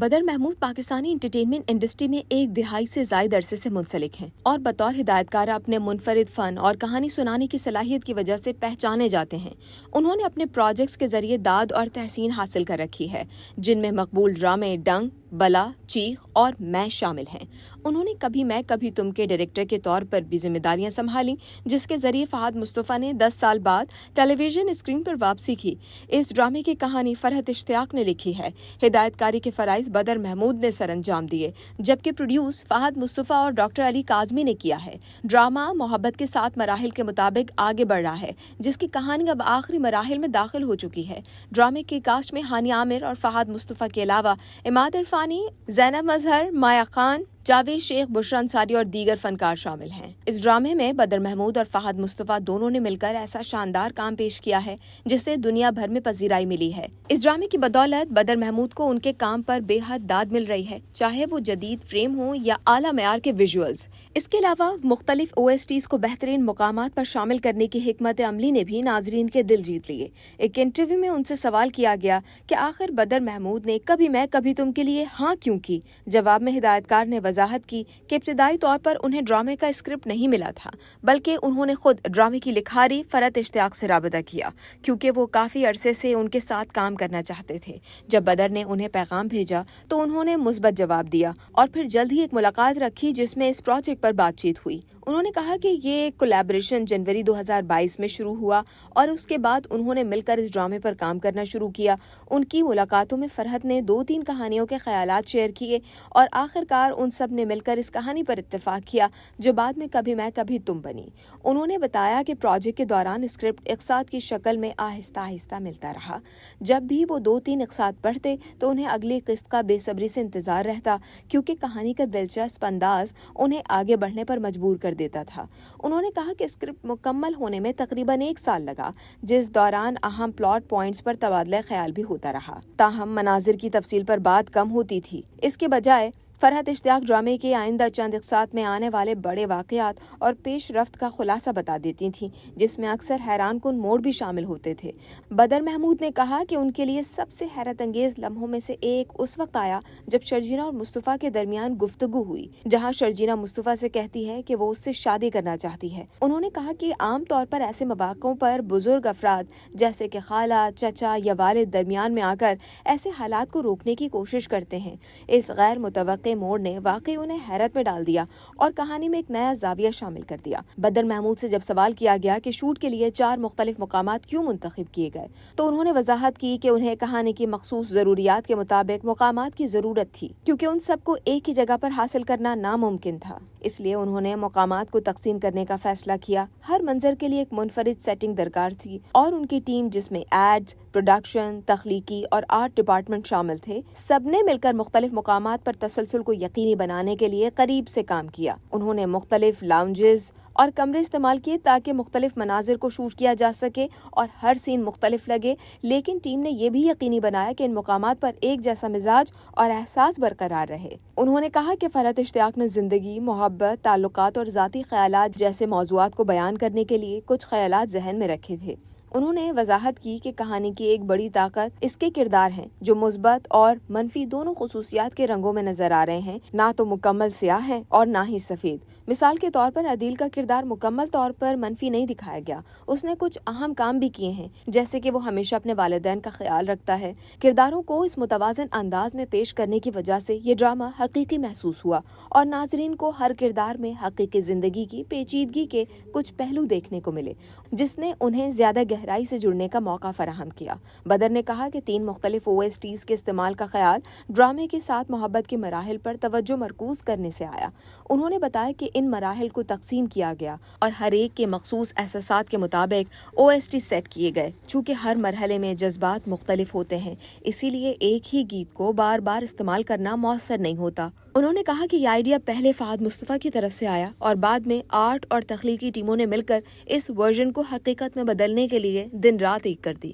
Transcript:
بدر Mahmood Pakistani entertainment industry میں ایک دہائی سے زائد عرصے سے منسلک ہیں اور بطور ہدایت کارہ اپنے منفرد فن اور کہانی سنانے کی صلاحیت کی وجہ سے پہچانے جاتے ہیں۔ انہوں نے اپنے پروجیکٹس کے ذریعے داد اور تحسین حاصل کر رکھی ہے، جن میں مقبول ڈرامے ڈنگ، بلا، چیخ اور میں شامل ہیں۔ انہوں نے کبھی میں کبھی تم کے ڈائریکٹر کے طور پر بھی ذمہ داریاں سنبھالیں، جس کے ذریعے فہد مصطفیٰ نے 10 سال بعد ٹیلی ویژن اسکرین پر واپسی کی۔ اس ڈرامے کی کہانی فرحت اشتیاق نے لکھی ہے۔ ہدایت کاری کے فرائض بدر محمود نے سر انجام دیے، جبکہ پروڈیوس فہد مصطفیٰ اور ڈاکٹر علی کاظمی نے کیا ہے۔ ڈرامہ محبت کے 7 مراحل کے مطابق آگے بڑھ رہا ہے، جس کی کہانی اب آخری مراحل میں داخل ہو چکی ہے۔ ڈرامے کی کاسٹ میں ہانی عامر اور فہد مصطفیٰ کے علاوہ عماد عرفانی، زینب مظہر، مایا خان، جاوید شیخ، بشرا انصاری اور دیگر فنکار شامل ہیں۔ اس ڈرامے میں بدر محمود اور فہد مصطفیٰ دونوں نے مل کر ایسا شاندار کام پیش کیا ہے جسے دنیا بھر میں پذیرائی ملی ہے۔ اس ڈرامے کی بدولت بدر محمود کو ان کے کام پر بے حد داد مل رہی ہے، چاہے وہ جدید فریم ہوں یا اعلیٰ معیار کے ویژولز۔ اس کے علاوہ مختلف OSTs کو بہترین مقامات پر شامل کرنے کی حکمت عملی نے بھی ناظرین کے دل جیت لیے۔ ایک انٹرویو میں ان سے سوال کیا گیا کہ آخر بدر محمود نے کبھی میں کبھی تم کے لیے ہاں کیوں کی؟ جواب میں ہدایت کار نے وضاحت کی کہ ابتدائی طور پر انہیں ڈرامے کا اسکرپٹ نہیں ملا تھا، بلکہ انہوں نے خود ڈرامے کی لکھاری فرحت اشتیاق سے رابطہ کیا، کیونکہ وہ کافی عرصے سے ان کے ساتھ کام کرنا چاہتے تھے۔ جب بدر نے انہیں پیغام بھیجا تو انہوں نے مثبت جواب دیا اور پھر جلد ہی ایک ملاقات رکھی جس میں اس پروجیکٹ پر بات چیت ہوئی۔ انہوں نے کہا کہ یہ کولیبریشن جنوری 2022 میں شروع ہوا اور اس کے بعد انہوں نے مل کر اس ڈرامے پر کام کرنا شروع کیا۔ ان کی ملاقاتوں میں فرحت نے 2-3 کہانیوں کے خیالات شیئر کیے اور آخرکار ان سب نے مل کر اس کہانی پر اتفاق کیا جو بعد میں کبھی میں کبھی تم بنی۔ انہوں نے بتایا کہ پروجیکٹ کے دوران اسکرپٹ اقساط کی شکل میں آہستہ آہستہ ملتا رہا۔ جب بھی وہ 2-3 اقساط پڑھتے تو انہیں اگلی قسط کا بے صبری سے انتظار رہتا، کیونکہ کہانی کا دلچسپ انداز انہیں آگے بڑھنے پر مجبور کر دیتا تھا۔ انہوں نے کہا کہ اسکرپٹ مکمل ہونے میں تقریباً 1 سال لگا، جس دوران اہم پلاٹ پوائنٹس پر تبادلہ خیال بھی ہوتا رہا، تاہم مناظر کی تفصیل پر بات کم ہوتی تھی۔ اس کے بجائے فرحت اشتیاق ڈرامے کے آئندہ چند اقساط میں آنے والے بڑے واقعات اور پیش رفت کا خلاصہ بتا دیتی تھیں، جس میں اکثر حیران کن موڑ بھی شامل ہوتے تھے۔ بدر محمود نے کہا کہ ان کے لیے سب سے حیرت انگیز لمحوں میں سے ایک اس وقت آیا جب شرجینا اور مصطفیٰ کے درمیان گفتگو ہوئی، جہاں شرجینا مصطفیٰ سے کہتی ہے کہ وہ اس سے شادی کرنا چاہتی ہے۔ انہوں نے کہا کہ عام طور پر ایسے مواقعوں پر بزرگ افراد جیسے کہ خالہ، چچا یا والد درمیان میں آ کر ایسے حالات کو روکنے کی کوشش کرتے ہیں۔ اس غیر متوقع موڑ نے واقعی انہیں حیرت میں ڈال دیا اور کہانی میں ایک نیا زاویہ شامل کر دیا۔ بدر محمود سے جب سوال کیا گیا کہ شوٹ کے لیے 4 مختلف مقامات کیوں منتخب کیے گئے تو انہوں نے وضاحت کی کہ انہیں کہانی کی مخصوص ضروریات کے مطابق مقامات کی ضرورت تھی، کیونکہ ان سب کو ایک ہی جگہ پر حاصل کرنا ناممکن تھا۔ اس لیے انہوں نے مقامات کو تقسیم کرنے کا فیصلہ کیا۔ ہر منظر کے لیے ایک منفرد سیٹنگ درکار تھی اور ان کی ٹیم، جس میں ایڈز، پروڈکشن، تخلیقی اور آرٹ ڈپارٹمنٹ شامل تھے، سب نے مل کر مختلف مقامات پر تسلسل کو یقینی بنانے کے لیے قریب سے کام کیا۔ انہوں نے مختلف لاؤنجز اور کمرے استعمال کیے تاکہ مختلف مناظر کو شوٹ کیا جا سکے اور ہر سین مختلف لگے، لیکن ٹیم نے یہ بھی یقینی بنایا کہ ان مقامات پر ایک جیسا مزاج اور احساس برقرار رہے۔ انہوں نے کہا کہ فرحت اشتیاق نے زندگی، محبت، تعلقات اور ذاتی خیالات جیسے موضوعات کو بیان کرنے کے لیے کچھ خیالات ذہن میں رکھے تھے۔ انہوں نے وضاحت کی کہ کہانی کی ایک بڑی طاقت اس کے کردار ہیں، جو مثبت اور منفی دونوں خصوصیات کے رنگوں میں نظر آ رہے ہیں، نہ تو مکمل سیاہ ہیں اور نہ ہی سفید۔ مثال کے طور پر عدیل کا کردار مکمل طور پر منفی نہیں دکھایا گیا، اس نے کچھ اہم کام بھی کیے ہیں، جیسے کہ وہ ہمیشہ اپنے والدین کا خیال رکھتا ہے۔ کرداروں کو اس متوازن انداز میں پیش کرنے کی وجہ سے یہ ڈرامہ حقیقی محسوس ہوا اور ناظرین کو ہر کردار میں حقیقی زندگی کی پیچیدگی کے کچھ پہلو دیکھنے کو ملے، جس نے انہیں زیادہ گہرائی سے جڑنے کا موقع فراہم کیا۔ بدر نے کہا کہ 3 مختلف OSTs کے استعمال کا خیال ڈرامے کے ساتھ محبت کے مراحل پر توجہ مرکوز کرنے سے آیا۔ انہوں نے بتایا کہ ان مراحل کو تقسیم کیا گیا اور ہر ایک کے مخصوص احساسات کے مطابق OST سیٹ کیے گئے۔ چونکہ ہر مرحلے میں جذبات مختلف ہوتے ہیں، اسی لیے ایک ہی گیت کو بار بار استعمال کرنا مؤثر نہیں ہوتا۔ انہوں نے کہا کہ یہ آئیڈیا پہلے فہد مصطفیٰ کی طرف سے آیا اور بعد میں آرٹ اور تخلیقی ٹیموں نے مل کر اس ورژن کو حقیقت میں بدلنے کے لیے دن رات ایک کر دی۔